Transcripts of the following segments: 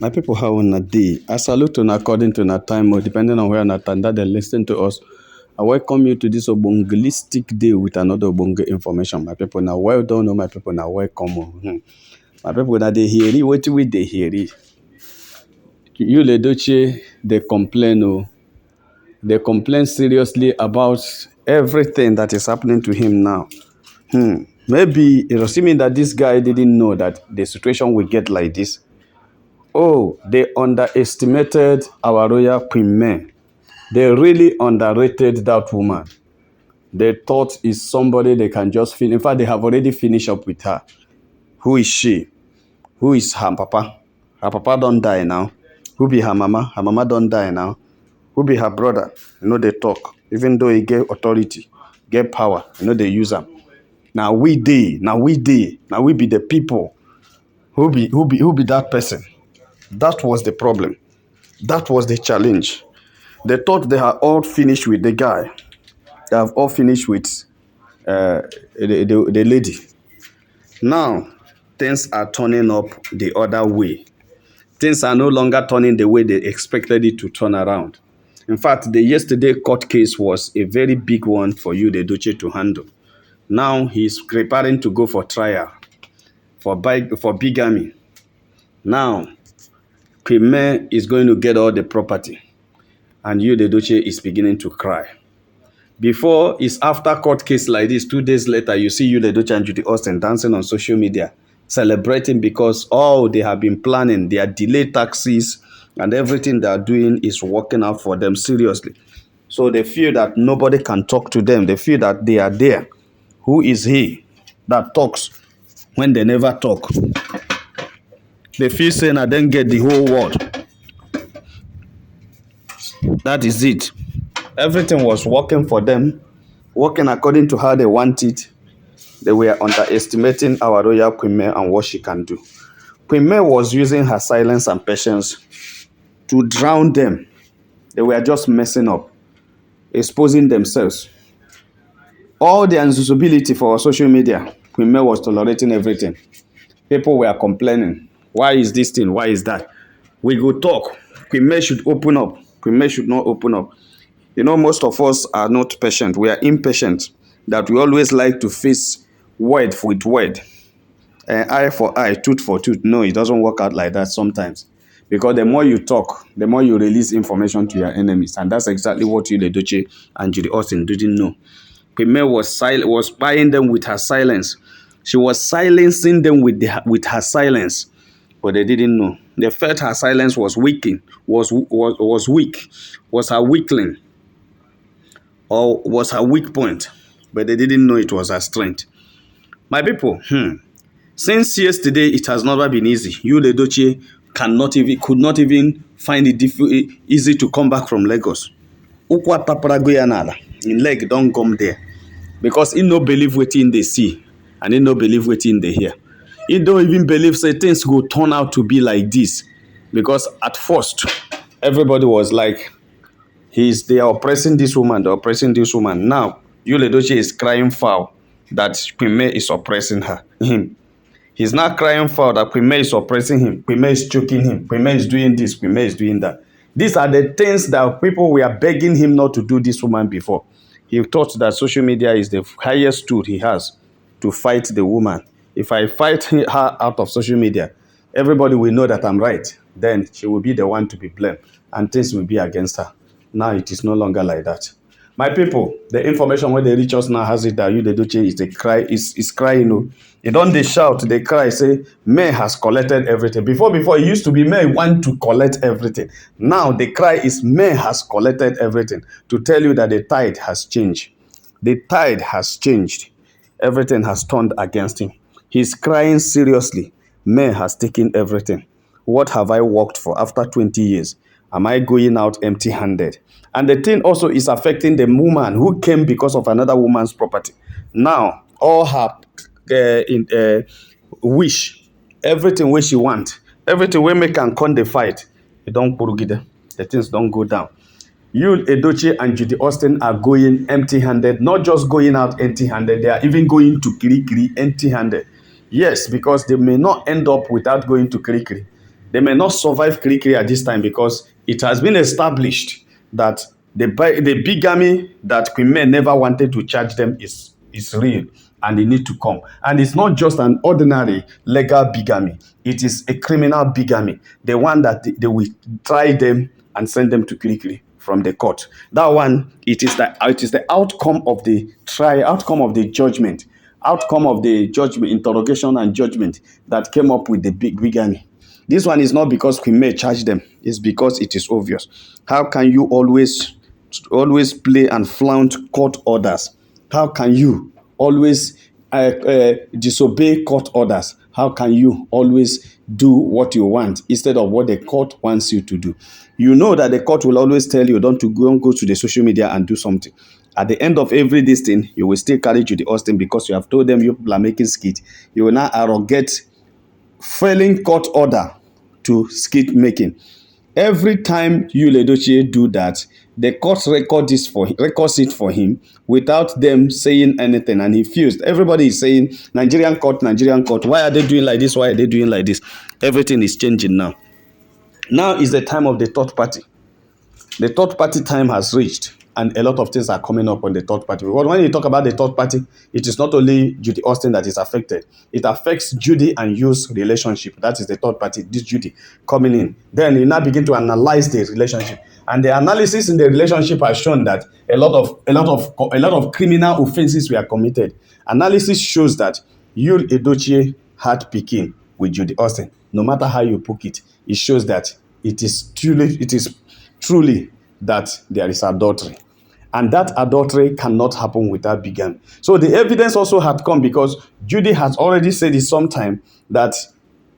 My people, how on a day? I salute you according to our time, or depending on where on that they listen to us. I welcome you to this obongelistic day with another obonge information. My people, now well done, oh, my people, now welcome. My people, that they hear it, what we they hear it. You, Edochie, they complain, oh, they complain seriously about everything that is happening to him now. Maybe it was assuming that this guy didn't know that the situation will get like this. Oh, they underestimated our royal queen May. They really underrated that woman. They thought is somebody they can just finish. In fact, they have already finished up with her. Who is she? Who is her papa? Her papa don't die now. Who be her mama? Her mama don't die now. Who be her brother? You know they talk. Even though he get authority, get power, you know they use them. Now we be the people. Who be that person? That was the problem. That was the challenge. They thought they had all finished with the guy. They have all finished with the lady. Now, things are turning up the other way. Things are no longer turning the way they expected it to turn around. In fact, the yesterday court case was a very big one for you, the Edochie, to handle. Now, he's preparing to go for trial for bigamy. Now, Críéd is going to get all the property. And you, the Edochie, is beginning to cry. Before, it's after court case like this, 2 days later, you see you, the Edochie and Judy Austin dancing on social media, celebrating because all they have been planning, their delayed taxes and everything they are doing is working out for them seriously. So they feel that nobody can talk to them. They feel that they are there. Who is he that talks when they never talk? They feel saying I don't get the whole world. That is it. Everything was working for them, working according to how they want it. They were underestimating our royal Queen May and what she can do. Queen May was using her silence and patience to drown them. They were just messing up, exposing themselves. All the invisibility for social media, Queen May was tolerating everything. People were complaining. Why is this thing? Why is that? We go talk. Queen May should open up. Queen May should not open up. You know, most of us are not patient. We are impatient. That we always like to face word with word. Eye for eye, tooth for tooth. No, it doesn't work out like that sometimes. Because the more you talk, the more you release information to your enemies. And that's exactly what you, Edochie and Judy Austin, didn't know. Queen May was buying them with her silence. She was silencing them with her silence. But they didn't know. They felt her silence was weak, was her weakling, or was her weak point. But they didn't know it was her strength. My people, since yesterday, it has never been easy. You, the Edochie, could not even find it easy to come back from Lagos. Ukwa taparagoyanala. In leg, don't come there. Because he no believe waiting they see. And he no believe waiting they hear. He don't even believe say things go turn out to be like this. Because at first, everybody was like, they are oppressing this woman, they're oppressing this woman. Now, Yul Edochie is crying foul that Queen May is oppressing him. He's not crying foul that Queen May is oppressing him. Queen May is choking him. Queen May is doing this. Queen May is doing that. These are the things that people were begging him not to do this woman before. He thought that social media is the highest tool he has to fight the woman. If I fight her out of social media, everybody will know that I'm right. Then she will be the one to be blamed and things will be against her. Now it is no longer like that. My people, the information when they reach us now has it that you, the Edochie, is crying. No, they don't they shout, they cry, say, May has collected everything. Before it used to be May want to collect everything. Now the cry is May has collected everything to tell you that the tide has changed. The tide has changed. Everything has turned against him. He's crying seriously. May has taken everything. What have I worked for after 20 years? Am I going out empty-handed? And the thing also is affecting the woman who came because of another woman's property. Now, all her wish, everything where she want, everything where make and con the fight, it don't go together. The things don't go down. You, Edochie and Judy Austin are going empty-handed, not just going out empty-handed, they are even going to Críéd empty-handed. Yes, because they may not end up without going to Críéd. They may not survive Críéd at this time because it has been established that the bigamy that Queen May never wanted to charge them is real, and they need to come. And it's not just an ordinary legal bigamy. It is a criminal bigamy, the one that they will try them and send them to Críéd from the court. That one, it is the outcome of the trial, outcome of the judgment, interrogation and judgment that came up with the bigamy. This one is not because Queen May charged them, it's because it is obvious. How can you always play and flaunt court orders? How can you always disobey court orders? How can you always do what you want instead of what the court wants you to do? You know that the court will always tell you don't go to the social media and do something. At the end of every this thing, you will still carry to the Austin because you have told them you people are making skit. You will now arrogate failing court order to skit making. Every time you, Edochie, do that, the court records it for him without them saying anything, and he feels everybody is saying Nigerian court, Nigerian court. Why are they doing like this? Why are they doing like this? Everything is changing now. Now is the time of the third party. The third party time has reached, and a lot of things are coming up on the third party. Because when you talk about the third party, it is not only Judy Austin that is affected. It affects Judy and you's relationship. That is the third party, this Judy coming in. Then you now begin to analyze the relationship. And the analysis in the relationship has shown that a lot of criminal offenses were committed. Analysis shows that you, Edochie, had Pekin with Judy Austin. No matter how you put it, it shows that it is truly that there is adultery. And that adultery cannot happen without bigamy. So the evidence also had come because Judy has already said it sometime that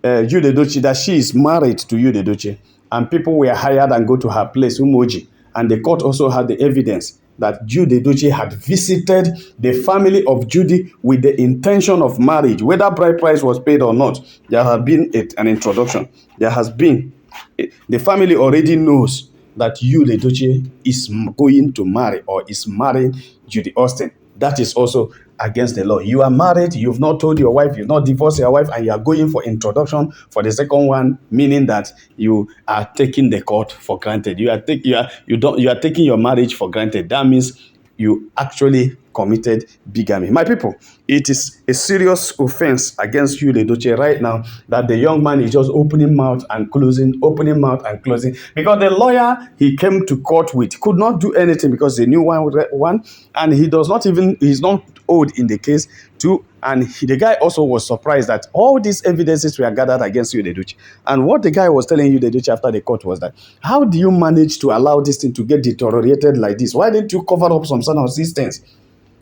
Edochie, that she is married to Edochie, and people were hired and go to her place, Umoji. And the court also had the evidence that Edochie had visited the family of Judy with the intention of marriage. Whether bride price was paid or not, there has been an introduction. There has been, the family already knows that Edochie is going to marry or is marrying Judy Austin. That is also against the law. You are married, you've not told your wife, you've not divorced your wife, and you are going for introduction for the second one, meaning that you are taking the court for granted. You are taking your marriage for granted. That means you actually committed bigamy. My people, it is a serious offense against you, Edochie, right now, that the young man is just opening mouth and closing, because the lawyer he came to court with could not do anything because the new one, and he's not old in the case too. And the guy also was surprised that all these evidences were gathered against you, Edochie. And what the guy was telling you, Edochie, after the court was that, how do you manage to allow this thing to get deteriorated like this? Why didn't you cover up some sort of systems?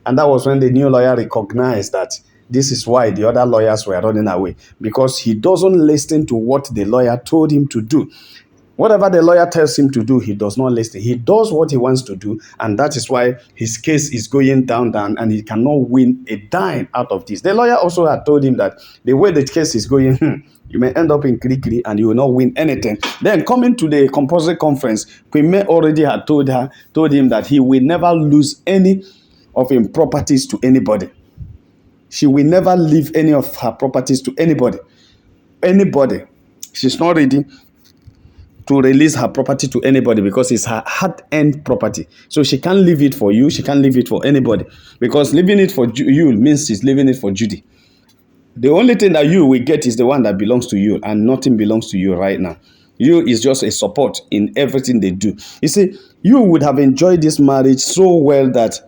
And that was when the new lawyer recognized that this is why the other lawyers were running away, because he doesn't listen to what the lawyer told him to do. Whatever the lawyer tells him to do, he does not listen. He does what he wants to do, and that is why his case is going down, and he cannot win a dime out of this. The lawyer also had told him that the way the case is going, you may end up in Críéd and you will not win anything. Then coming to the compulsory conference, Queen May already had told him that he will never lose any of his properties to anybody. She will never leave any of her properties to anybody. She's not ready to release her property to anybody because it's her hard-earned property. So she can't leave it for you. She can't leave it for anybody, because leaving it for you means she's leaving it for Judy. The only thing that you will get is the one that belongs to you, and nothing belongs to you right now. You is just a support in everything they do. You see, you would have enjoyed this marriage so well that,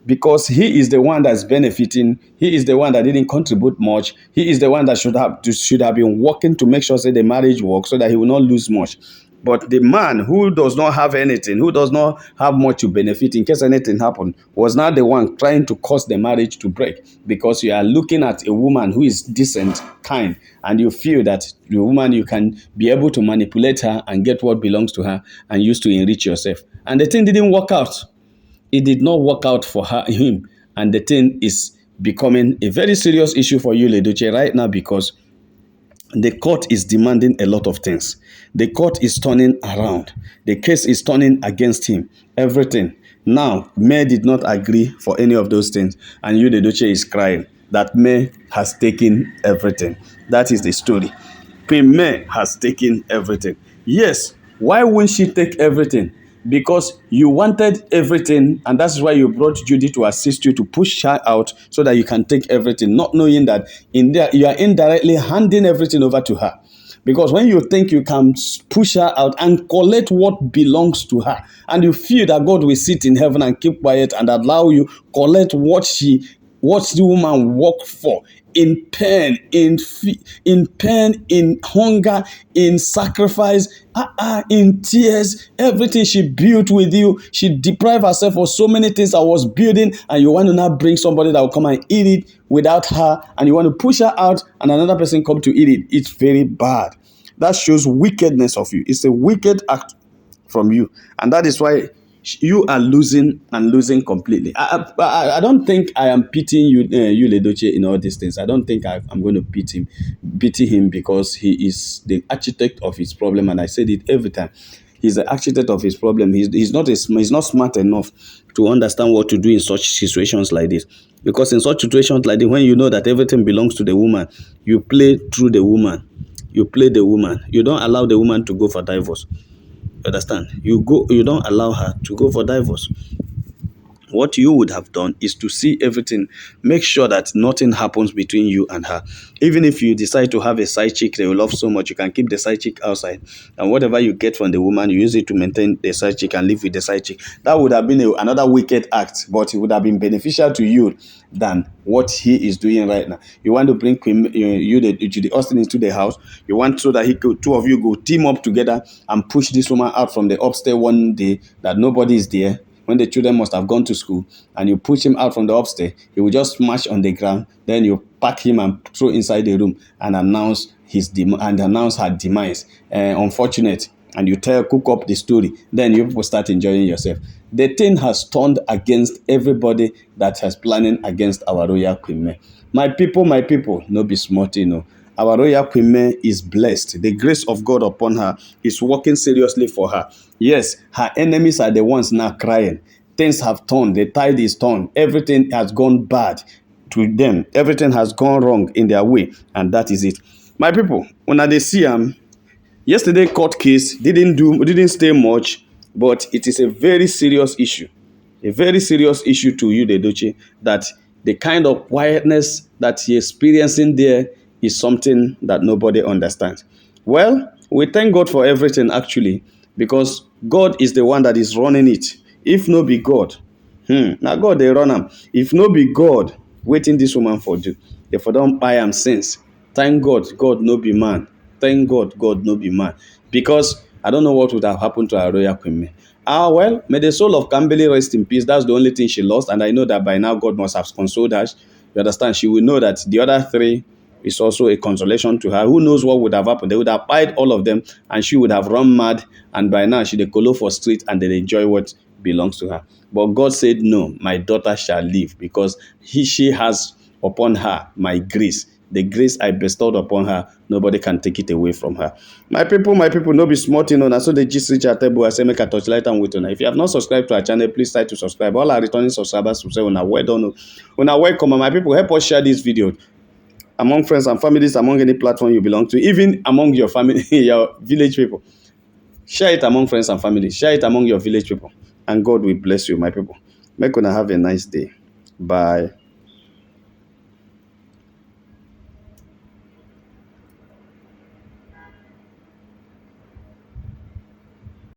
because he is the one that's benefiting, he is the one that didn't contribute much, he is the one that should have been working to make sure that the marriage works so that he will not lose much. But the man who does not have anything, who does not have much to benefit in case anything happened, was now the one trying to cause the marriage to break, because you are looking at a woman who is decent, kind, and you feel that the woman, you can be able to manipulate her and get what belongs to her and use to enrich yourself. And the thing didn't work out. It did not work out for him, and the thing is becoming a very serious issue for you, Edochie, right now, because the court is demanding a lot of things. The court is turning around. The case is turning against him. Everything. Now, May did not agree for any of those things, and you, Edochie, is crying that May has taken everything. That is the story. Queen May has taken everything. Yes, why won't she take everything? Because you wanted everything, and that's why you brought Judy to assist you to push her out so that you can take everything, not knowing that in there you are indirectly handing everything over to her. Because when you think you can push her out and collect what belongs to her, and you feel that God will sit in heaven and keep quiet and allow you collect what the woman worked for in pain, in pain, in hunger, in sacrifice, in tears, everything she built with you, she deprived herself of so many things I was building, and you want to now bring somebody that will come and eat it without her, and you want to push her out, and another person come to eat it. It's very bad. That shows wickedness of you. It's a wicked act from you, and that is why you are losing and losing completely. I don't think I am pitying you, Edochie, in all these things. I don't think I'm going to pity him because he is the architect of his problem, and I said it every time. He's the architect of his problem. He's not smart enough to understand what to do in such situations like this. Because in such situations like this, when you know that everything belongs to the woman, you play through the woman. You play the woman. You don't allow the woman to go for divorce. Understand? You don't allow her to go for divorce. What you would have done is to see everything, make sure that nothing happens between you and her. Even if you decide to have a side chick that you love so much, you can keep the side chick outside. And whatever you get from the woman, you use it to maintain the side chick and live with the side chick. That would have been another wicked act, but it would have been beneficial to you than what he is doing right now. You want to bring the Austin into the house. You want so that two of you go team up together and push this woman out from the upstairs one day that nobody is there, when the children must have gone to school, and you push him out from the upstairs, he will just smash on the ground. Then you pack him and throw inside the room and announce her demise. Unfortunate. And you cook up the story. Then you people start enjoying yourself. The thing has turned against everybody that has planning against our royal queen May. My people, no be smart, Our royal queen May is blessed. The grace of God upon her is working seriously for her. Yes, her enemies are the ones now crying. Things have turned. The tide is turned. Everything has gone bad to them. Everything has gone wrong in their way, and that is it. My people, when they see yesterday court case didn't stay much, but it is a very serious issue. A very serious issue to you, Edochie, that the kind of quietness that you're experiencing there is something that nobody understands. Well, we thank God for everything actually, because God is the one that is running it. If no be God, now God they run am. If no be God, waiting this woman for do. If I don't buy am since, thank God, God no be man. Thank God, God no be man. Because I don't know what would have happened to our royal queen May. Well, may the soul of Kambele rest in peace. That's the only thing she lost. And I know that by now God must have consoled her. You understand? She will know that the other three is also a consolation to her. Who knows what would have happened? They would have pied all of them and she would have run mad. And by now she dey kolo for street and they enjoy what belongs to her. But God said, no, my daughter shall live because she has upon her my grace. The grace I bestowed upon her, nobody can take it away from her. My people, no be smart, so the gist reach our table. I say make a touchlight and wait on. If you have not subscribed to our channel, please try to subscribe. All our returning subscribers will say, well done. Welcome, and my people, help us share this video among friends and families, among any platform you belong to, even among your family, your village people. Share it among friends and family. Share it among your village people. And God will bless you, my people. Make una have a nice day. Bye.